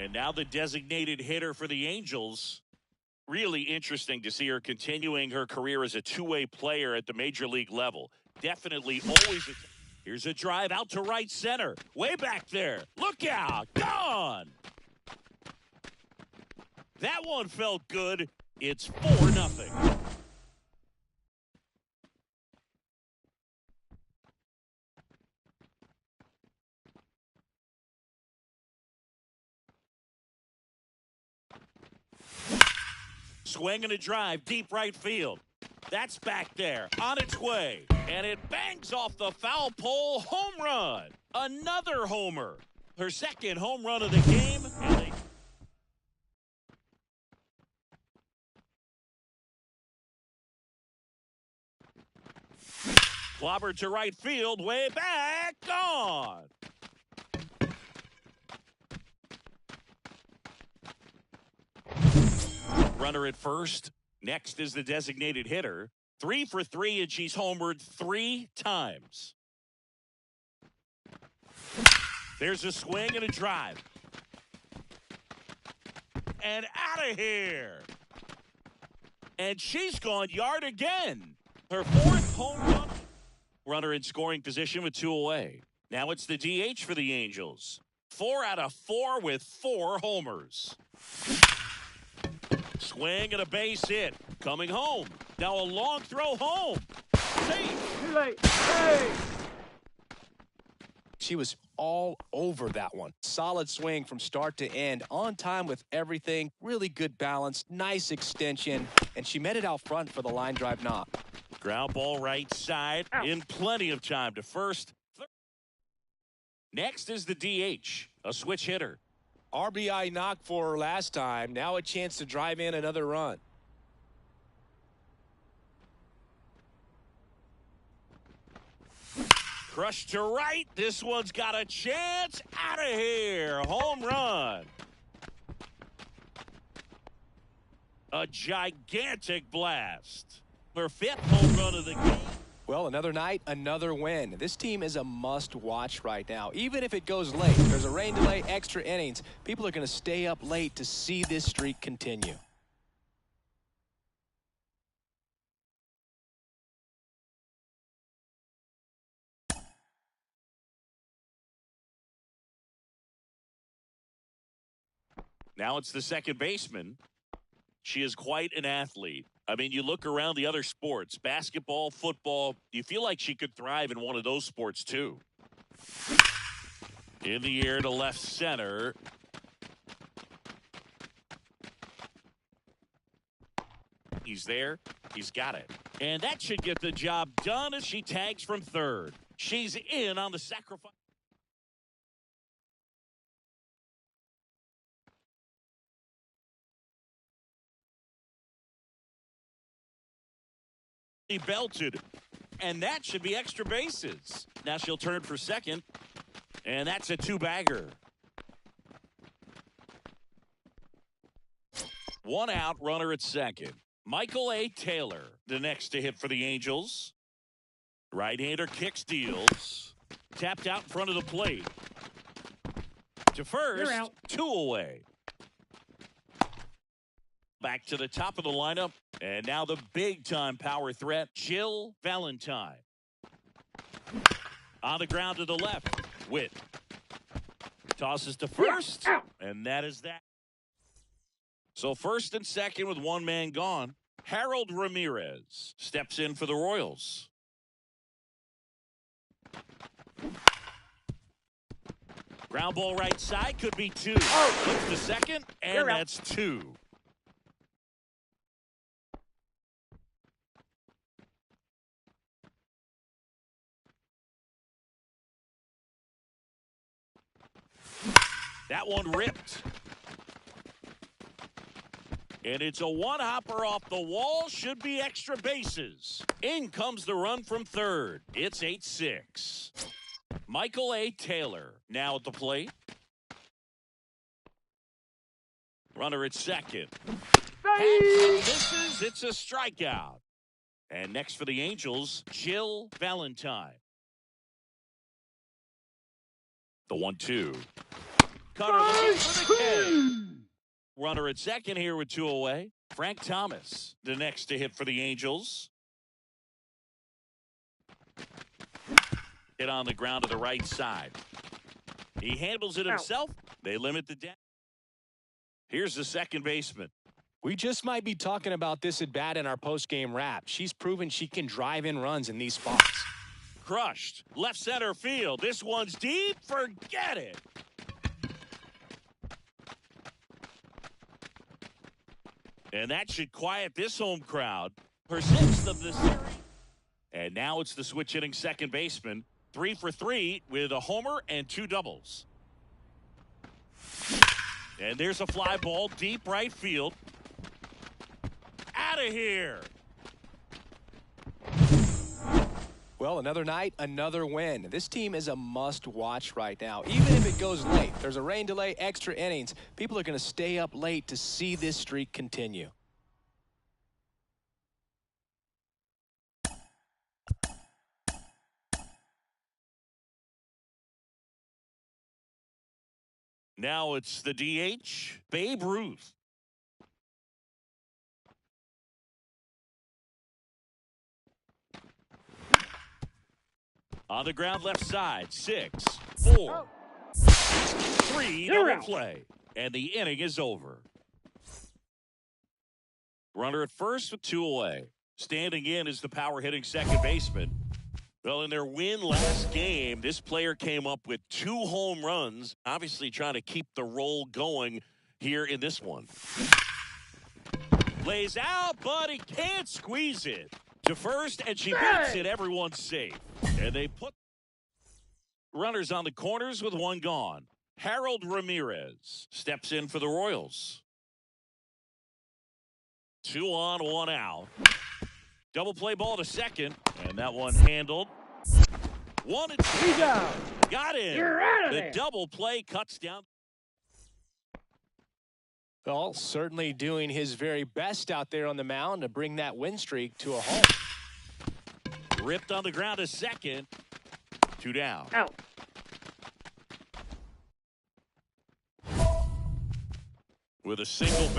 And now the designated hitter for the Angels. Really interesting to see her continuing her career as a two-way player at the major league level. Definitely always. Here's a drive out to right center. Way back there. Look out. Gone. That one felt good. It's 4-0. Swing and a drive, deep right field. That's back there, on its way. And it bangs off the foul pole, home run. Another homer. Her second home run of the game. And they clobbered to right field, way back, gone. Runner at first. Next is the designated hitter. 3 for 3, and she's homered 3 times. There's a swing and a drive. And out of here. And she's gone yard again. Her 4th home run. Runner in scoring position with 2 away. Now it's the DH for the Angels. 4 out of 4 with 4 homers. Swing and a base hit. Coming home. Now a long throw home. Safe. Too late. Hey! She was all over that one. Solid swing from start to end. On time with everything. Really good balance. Nice extension. And she met it out front for the line drive knock. Ground ball right side. In plenty of time to first. Next is the DH. A switch hitter. RBI knock for her last time. Now a chance to drive in another run. Crushed to right. This one's got a chance. Out of here. Home run. A gigantic blast. Her 5th home run of the game. Well, another night, another win. This team is a must-watch right now. Even if it goes late, there's a rain delay, extra innings. People are going to stay up late to see this streak continue. Now it's the second baseman. She is quite an athlete. I mean, you look around the other sports, basketball, football, you feel like she could thrive in one of those sports too. In the air to left center. He's there. He's got it. And that should get the job done as she tags from third. She's in on the sacrifice. He belted, and that should be extra bases. Now she'll turn for second, and that's a 2-bagger. 1 out, runner at second. Michael A. Taylor, the next to hit for the Angels. Right-hander kick steals. Tapped out in front of the plate. To first, 2 away. Back to the top of the lineup. And now the big-time power threat, Jill Valentine. On the ground to the left. Witt. Tosses to first. And that is that. So first and second with 1 man gone. Harold Ramirez steps in for the Royals. Ground ball right side. Could be 2. Looks to second. And that's 2. That one ripped. And it's a one-hopper off the wall. Should be extra bases. In comes the run from third. It's 8-6. Michael A. Taylor now at the plate. Runner at second. Misses. It's a strikeout. And next for the Angels, Jill Valentine. The 1-2. Cutter looking for the K. Runner at second here with 2 away. Frank Thomas, the next to hit for the Angels. Hit on the ground to the right side. He handles it himself. They limit the damage. Here's the second baseman. We just might be talking about this at bat in our post-game wrap. She's proven she can drive in runs in these spots. Crushed. Left center field. This one's deep. Forget it. And that should quiet this home crowd. Her 6th of the series. And now it's the switch hitting second baseman. 3 for 3 with a homer and 2 doubles. And there's a fly ball deep right field. Out of here. Well, another night, another win. This team is a must-watch right now. Even if it goes late, there's a rain delay, extra innings. People are going to stay up late to see this streak continue. Now it's the DH, Babe Ruth. On the ground left side, 6, 4, 3, double play. And the inning is over. Runner at first with 2 away. Standing in is the power hitting second baseman. Well, in their win last game, this player came up with 2 home runs, obviously trying to keep the roll going here in this one. Lays out, but he can't squeeze it to first, and she beats it. Everyone's safe. And they put runners on the corners with 1 gone. Harold Ramirez steps in for the Royals. 2 on, 1 out. Double play ball to second, and that one handled. 1 and 2. Got him. You're out of the there. double play cuts down. Well, certainly doing his very best out there on the mound to bring that win streak to a halt. Ripped on the ground to second. 2 down. Out. With a single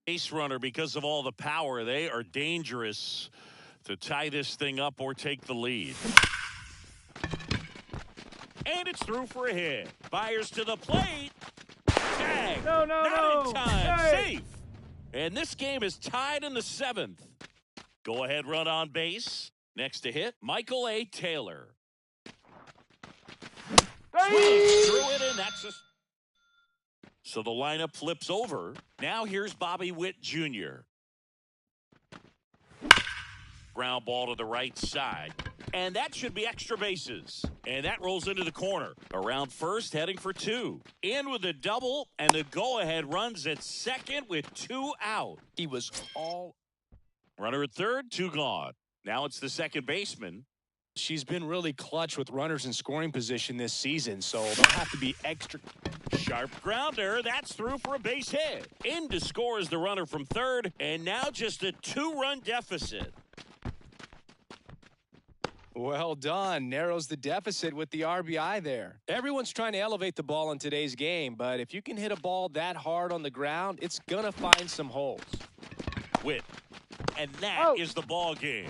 base runner, because of all the power, they are dangerous to tie this thing up or take the lead. And it's through for a hit. Fires to the plate. Tag. No. Not in time. Hey. Safe. And this game is tied in the 7th. Go ahead, run on base. Next to hit, Michael A. Taylor. Swings through it, and that's a... So the lineup flips over. Now here's Bobby Witt Jr. Ground ball to the right side. And that should be extra bases. And that rolls into the corner. Around first, heading for 2. In with a double, and the go-ahead runs at second with 2 out. He was all... Runner at third, 2 gone. Now it's the second baseman. She's been really clutch with runners in scoring position this season, so they'll have to be extra... Sharp grounder. That's through for a base hit. In to score is the runner from third, and now just a 2-run deficit. Well done. Narrows the deficit with the RBI there. Everyone's trying to elevate the ball in today's game, but if you can hit a ball that hard on the ground, it's going to find some holes. Witt. And that is the ball game.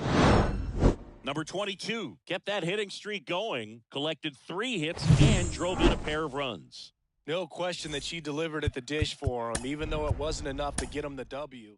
Number 22 kept that hitting streak going, collected 3 hits, and drove in a pair of runs. No question that she delivered at the dish for him, even though it wasn't enough to get him the W.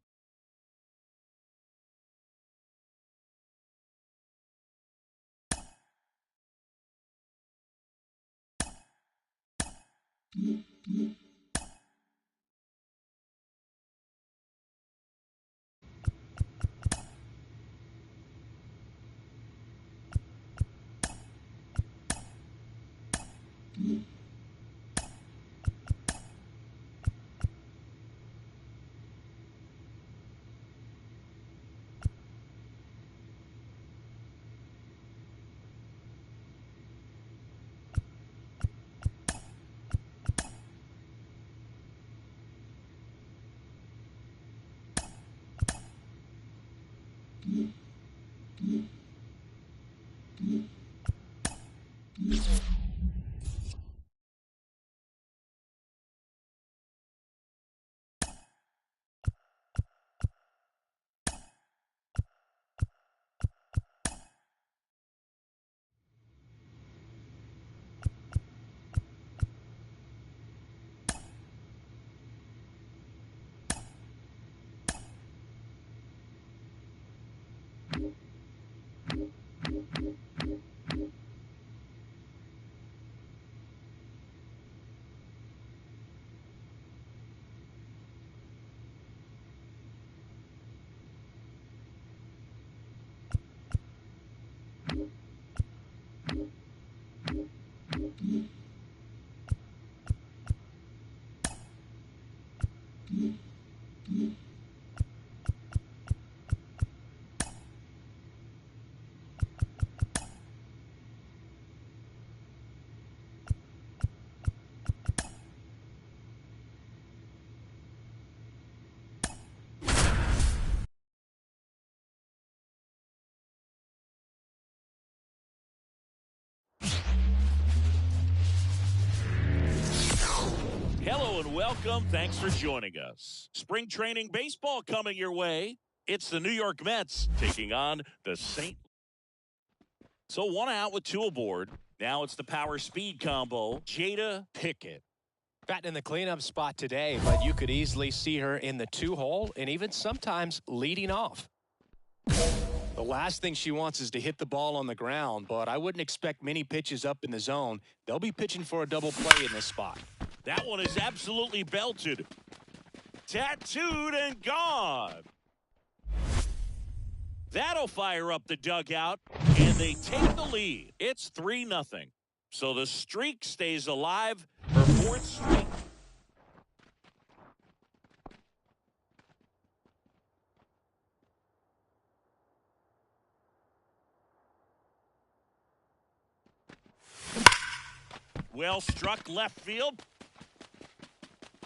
Hello and welcome. Thanks for joining us. Spring training baseball coming your way. It's the New York Mets taking on the St. So one out with two aboard. Now it's the power speed combo. Jada Pickett. Batting in the cleanup spot today, but you could easily see her in the 2-hole and even sometimes leading off. The last thing she wants is to hit the ball on the ground, but I wouldn't expect many pitches up in the zone. They'll be pitching for a double play in this spot. That one is absolutely belted. Tattooed and gone. That'll fire up the dugout, and they take the lead. It's 3-0. So the streak stays alive. Her fourth streak. Well struck left field.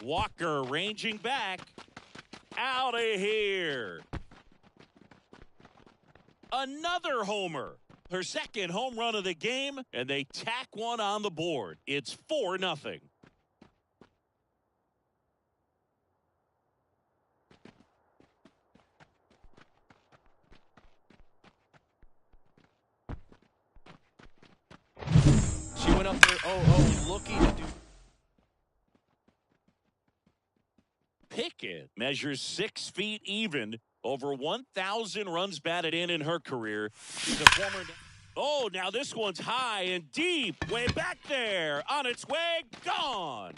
Walker ranging back. Out of here. Another homer. Her second home run of the game, and they tack one on the board. It's 4-0. She went up there 0-0 looking to do. Pickett measures 6 feet even. Over 1,000 runs batted in her career. She's a former. Oh, now this one's high and deep. Way back there. On its way. Gone.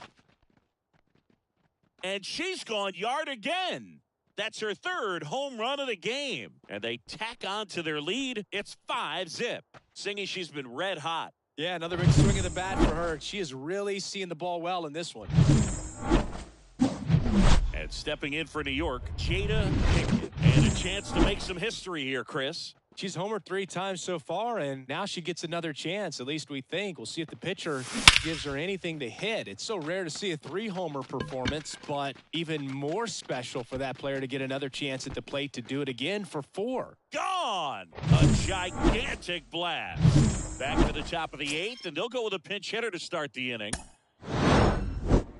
And she's gone yard again. That's her third home run of the game. And they tack on to their lead. It's 5-0. Singy, she's been red hot. Yeah, another big swing of the bat for her. She is really seeing the ball well in this one. And stepping in for New York, Jada Pickett. And a chance to make some history here, Chris. She's homered 3 times so far, and now she gets another chance, at least we think. We'll see if the pitcher gives her anything to hit. It's so rare to see a 3-homer performance, but even more special for that player to get another chance at the plate to do it again for 4. Gone! A gigantic blast. Back to the top of the 8th, and they'll go with a pinch hitter to start the inning.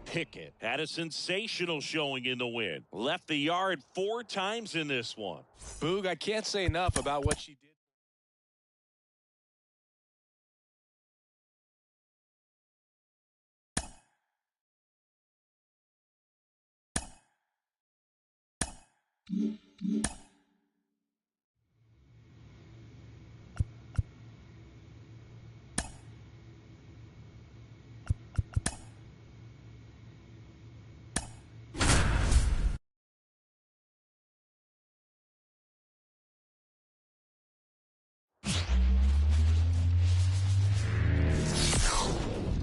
Pickett had a sensational showing in the win. Left the yard 4 times in this one. Boog, I can't say enough about what she did.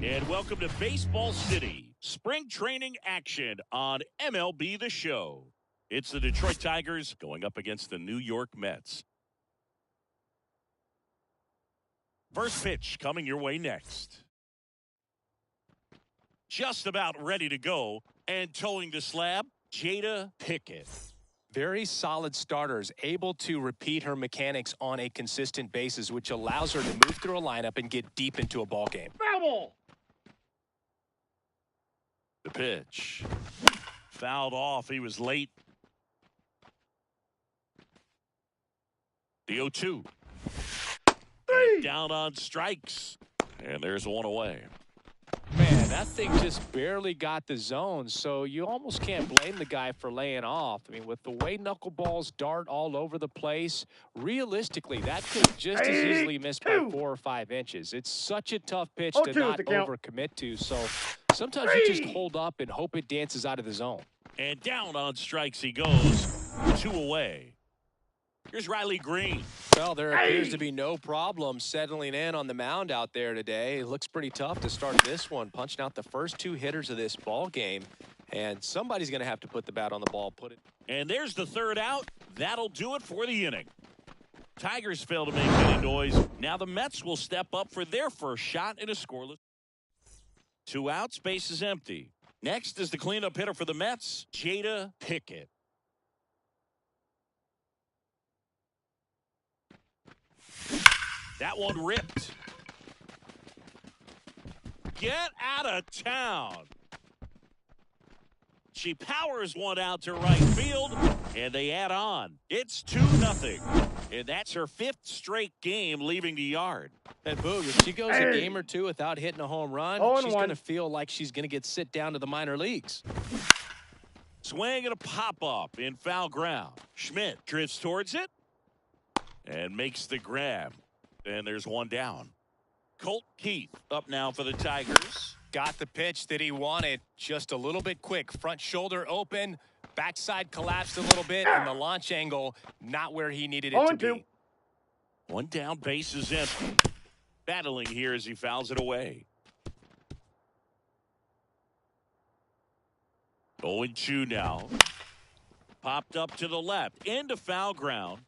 And welcome to Baseball City. Spring training action on MLB The Show. It's the Detroit Tigers going up against the New York Mets. First pitch coming your way next. Just about ready to go and towing the slab, Jada Pickett. Very solid starters, able to repeat her mechanics on a consistent basis, which allows her to move through a lineup and get deep into a ball game. Foul! The pitch. Fouled off. He was late. The 0-2. Down on strikes. And there's one away. Man, that thing just barely got the zone, so you almost can't blame the guy for laying off. I mean, with the way knuckleballs dart all over the place, realistically, that could just as easily miss by 4 or 5 inches. It's such a tough pitch to not overcommit to, so sometimes you just hold up and hope it dances out of the zone. And down on strikes he goes. 2 away. Here's Riley Green. Well, there appears to be no problem settling in on the mound out there today. It looks pretty tough to start this one, punching out the first 2 hitters of this ball game. And somebody's going to have to put the bat on the ball. And there's the 3rd out. That'll do it for the inning. Tigers fail to make any noise. Now the Mets will step up for their first shot in a scoreless. 2 outs, base is empty. Next is the cleanup hitter for the Mets, Jada Pickett. That one ripped. Get out of town. She powers one out to right field, and they add on. It's 2-0. And that's her 5th straight game leaving the yard. And Boog, if she goes a game or two without hitting a home run, she's going to feel like she's going to get sit down to the minor leagues. Swing and a pop-up in foul ground. Schmidt drifts towards it and makes the grab. And there's one down. Colt Keith up now for the Tigers. Got the pitch that he wanted, just a little bit quick. Front shoulder open, backside collapsed a little bit, and the launch angle not where he needed it to be. One down, base is empty. Battling here as he fouls it away. 0-2 now. Popped up to the left, into foul ground.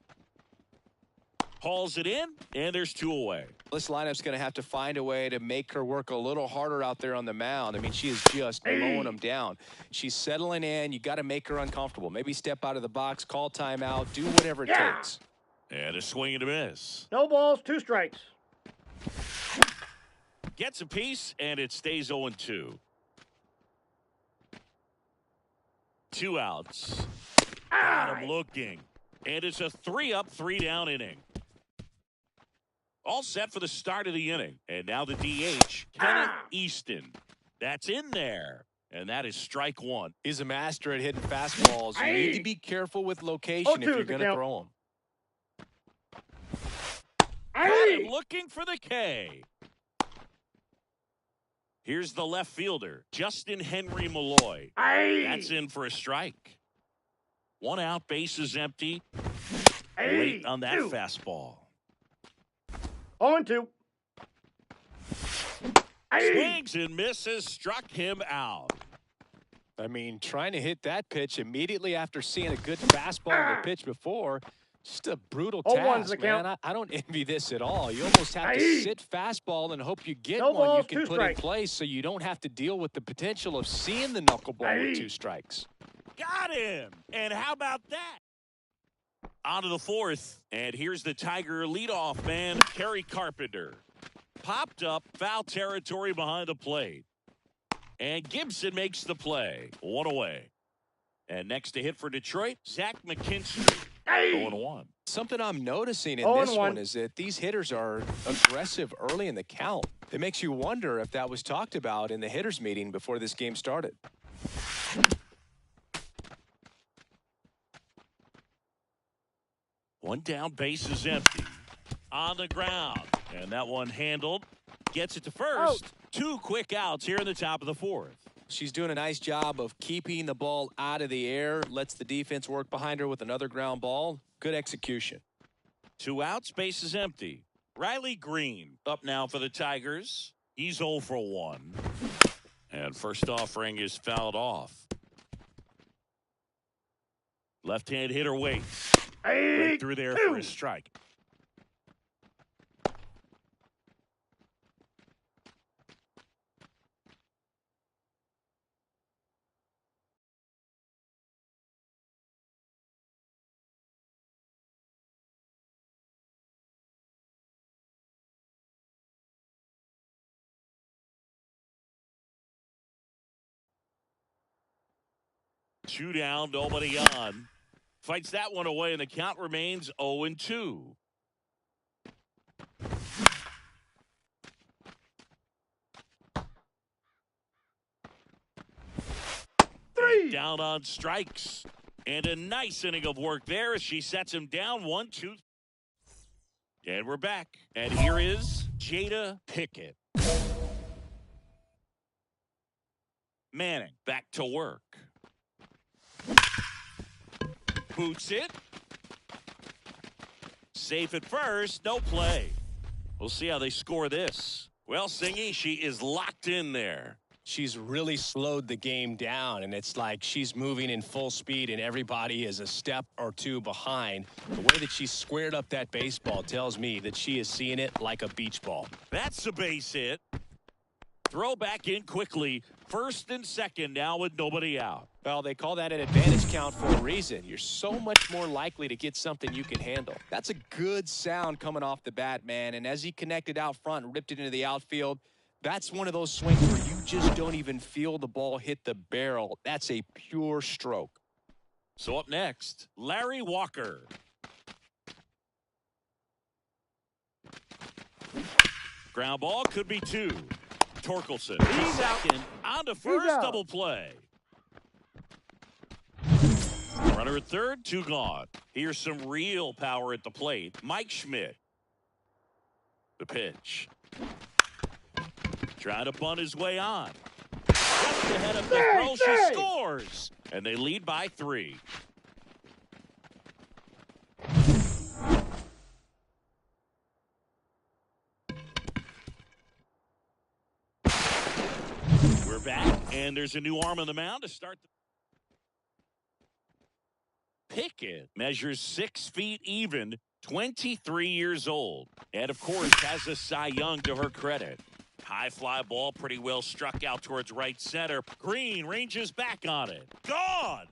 Hauls it in, and there's 2 away. This lineup's going to have to find a way to make her work a little harder out there on the mound. I mean, she is just mowing them down. She's settling in. You got to make her uncomfortable. Maybe step out of the box, call timeout, do whatever it takes. And a swing and a miss. No balls, 2 strikes. Gets a piece, and it stays 0-2. 2 outs. Got him looking. And it's a 3-up, 3-down inning. All set for the start of the inning. And now the DH, Kenneth Easton. That's in there. And that is strike 1. He's a master at hitting fastballs. You need to be careful with location if you're going to throw them. Got him looking for the K. Here's the left fielder, Justin Henry Malloy. That's in for a strike. 1 out, base is empty. Late on that fastball. 0-2. Swings and misses, struck him out. I mean, trying to hit that pitch immediately after seeing a good fastball in the pitch before, just a brutal task, man. I don't envy this at all. You almost have to sit fastball and hope you get one you can put in place so you don't have to deal with the potential of seeing the knuckleball with 2 strikes. Got him! And how about that? On to the 4th, and here's the Tiger leadoff man, Kerry Carpenter. Popped up, foul territory behind the plate. And Gibson makes the play. 1 away. And next to hit for Detroit, Zach McKinstry. 0-1. Something I'm noticing in this one is that these hitters are aggressive early in the count. It makes you wonder if that was talked about in the hitters meeting before this game started. One down, base is empty. On the ground. And that one handled. Gets it to first. 2 quick outs here in the top of the 4th. She's doing a nice job of keeping the ball out of the air. Lets the defense work behind her with another ground ball. Good execution. 2 outs, base is empty. Riley Green up now for the Tigers. He's 0 for 1. And first offering is fouled off. Left-hand hitter waits. Right through there for a strike. Two down, nobody on. Fights that one away, and the count remains 0-2. Down on strikes. And a nice inning of work there as she sets him down 1-2. And we're back. And here is Jada Pickett. Manning back to work. Boots it. Safe at first. No play. We'll see how they score this. Well, Singy, she is locked in there. She's really slowed the game down, and it's like she's moving in full speed, and everybody is a step or 2 behind. The way that she squared up that baseball tells me that she is seeing it like a beach ball. That's a base hit. Throw back in quickly. First and second now with nobody out. Well, they call that an advantage count for a reason. You're so much more likely to get something you can handle. That's a good sound coming off the bat, man. And as he connected out front and ripped it into the outfield, That's one of those swings where you just don't even feel the ball hit the barrel. That's a pure stroke. So up next, Larry Walker. Ground ball could be two. Torkelson, second, on to first, double play. Runner at third, two gone. Here's some real power at the plate. Mike Schmidt. The pitch. Trying to bunt his way on. Just ahead of the throw, she scores. And they lead by 3. We're back, and there's a new arm on the mound to start. Pickett measures 6 feet even, 23 years old. And, of course, has a Cy Young to her credit. High fly ball pretty well struck out towards right center. Green ranges back on it. Gone!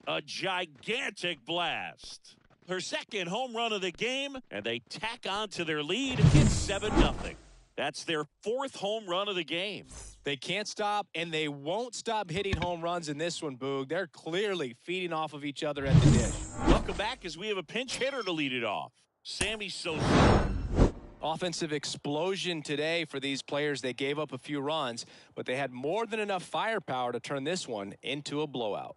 A gigantic blast. Her second home run of the game, and they tack on to their lead. It's 7-0. That's their 4th home run of the game. They can't stop, and they won't stop hitting home runs in this one, Boog. They're clearly feeding off of each other at the dish. Welcome back as we have a pinch hitter to lead it off. Sammy Sosa. Offensive explosion today for these players. They gave up a few runs, but they had more than enough firepower to turn this one into a blowout.